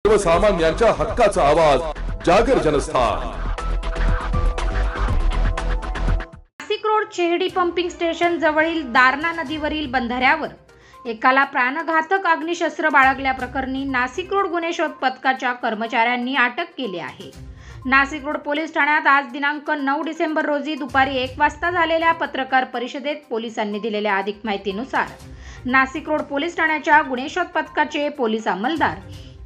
सर्वसामान्यांच्या हक्काचा आवाज Jagar Janasthan. Nashik road Chehadi pumping station जवळील दारणा नदीवरील बंधाऱ्यावर एकाला प्राणघातक अग्निशस्त्र बाळगल्याप्रकरणी नाशिक रोड गुन्हे शोध पथकाच्या कर्मचाऱ्यांनी अटक केली आहे। नाशिक रोड पोलीस ठाण्यात आज दिनांक 9 डिसेंबर रोजी दुपारी 1 वाजता झालेल्या पत्रकार परिषदेत पोलिसांनी दिलेल्या अधिक माहितीनुसार नाशिक रोड पोलीस ठाण्याच्या गुन्हे शोध पथकाचे पोलीस अंमलदार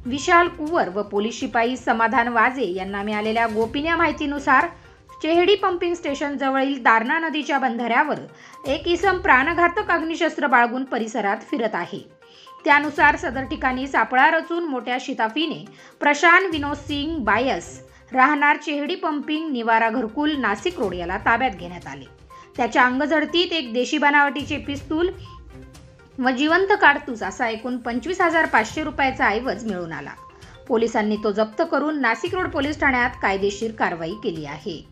विशाल कुवर व पोलीस शिपाई समाधान वाजे यांना मिळालेल्या गोपनीय माहितीनुसार चेहडी पंपिंग स्टेशन जवळील दारणा नदीच्या बंधाऱ्यावर एक इसम प्राणघातक अग्निशस्त्र बाळगून परिसरात फिरत आहे। त्यानुसार सदर ठिकाणी सापळा रचून मोठ्या शिताफीने प्रशांत विनोद सिंग बायस राहणार चेहडी पंपिंग निवारा घरकुल नाशिक रोड याला ताब्यात घेण्यात आले। त्याच्या अंगझडतीत एक देशी बनावटीचे पिस्तूल व जिवंत काडतूस असा एकूण 25,500 रुपयाचा ऐवज मिळून आला। पोलिसांनी तो जप्त करून नाशिक रोड पोलीस ठाण्यात कायदेशीर कारवाई केली आहे।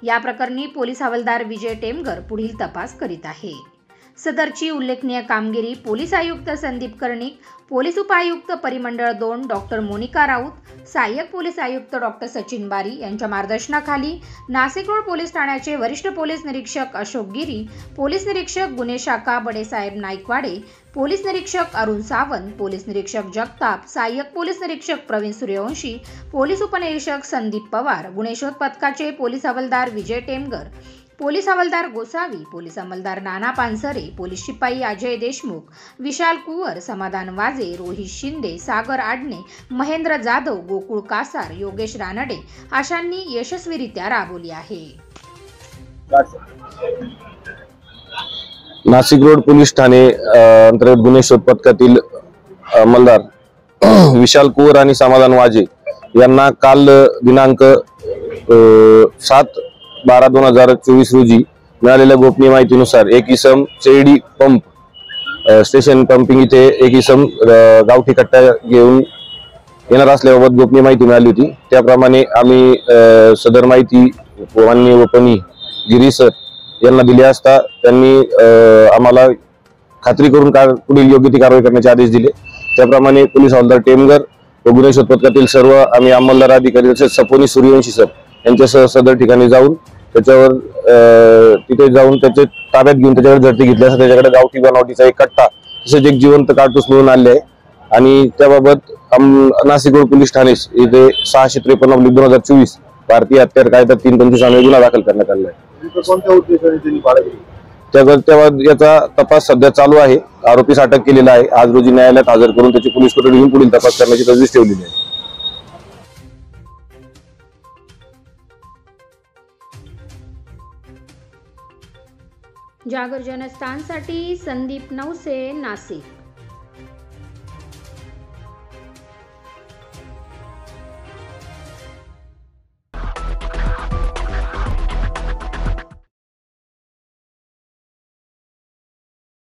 या प्रकरणी पोलीस हवालदार विजय टेमगर पुढील तपास करीत आहे। सदरची उल्लेखनीय कामगिरी पोलीस आयुक्त संदीप कर्णिक, पोलीस उपायुक्त परिमंडळ 2 डॉक्टर मोनिका राऊत, सहाय्यक पोलीस आयुक्त डॉक्टर सचिन बारी यांच्या मार्गदर्शनाखाली नाशिक रोड पोलीस ठाण्याचे वरिष्ठ पोलीस निरीक्षक अशोक गिरी, पोलीस निरीक्षक गुन्हे शाखा बडेसाहेब नाईकवाडे, पोलीस निरीक्षक अरुण सावंत, पोलीस निरीक्षक जगताप, सहाय्यक पोलीस निरीक्षक प्रवीण सूर्यवंशी, पोलीस उपनिरीक्षक संदीप पवार, गुन्हे शोध पथकाचे पोलीस हवालदार विजय टेमगर, पोलीस हवालदार गोसावी, पोलीस अंमलदार नाना पानसरे, पोलीस शिपाई अजय देशमुख, विशाल कुवर, समाधान वाजे, रोहित शिंदे, सागर आडणे, महेंद्र जाधव, गोकुळ कासार, योगेश रानडे अशांनी यशस्वीरित्या राबवली आहे। नाशिक रोड पोलीस ठाणे अंतर्गत गुन्हे शोध पथकातील अंमलदार विशाल कुवर आणि समाधान वाजे यांना काल दिनांक 7/12/2024 रोजी मिळालेल्या गोपनीय माहितीनुसार एक इसम चेहडी पंप स्टेशन पंपिंग इथे एक इसम गावठी कट्टा घेऊन येणार असल्याबाबत गोपनीय माहिती मिळाली होती। त्याप्रमाणे आम्ही सदर माहिती माननीय वपनी गिरी सर यांना दिली असता त्यांनी आम्हाला खात्री करून पुढील योग्य ती कारवाई करण्याचे आदेश दिले। त्याप्रमाणे पोलीस हवालदार टेमगर व गुन्हे शोध पथकातील सर्व आम्ही अंमलदार अधिकारी तसेच सपोनी सूर्यवंशी सर यांच्यासह सदर ठिकाणी जाऊन त्याच्यावर तिथे जाऊन त्याचे ताब्यात घेऊन त्याच्यावर झडती घेतली असता त्याच्याकडे गावठी बनावटीचा एक कट्टा तसेच एक जिवंत काडतूस मिळून आले आहे आणि त्याबाबत नाशिक रोड पोलीस ठाणे इथे 653/2024 भारतीय हत्यार कायदा 325 अन्वये गुन्हा दाखल करण्यात आला आहे। त्याबाबत याचा तपास सध्या चालू आहे। आरोपीस अटक केलेला आहे। आज रोजी न्यायालयात हजर करून त्याची पोलीस कोठडी घेऊन पुढील तपास करण्याची तजवीज ठेवलेली आहे। जागर जनस्थानसाठी संदीप नवसे, नाशिक।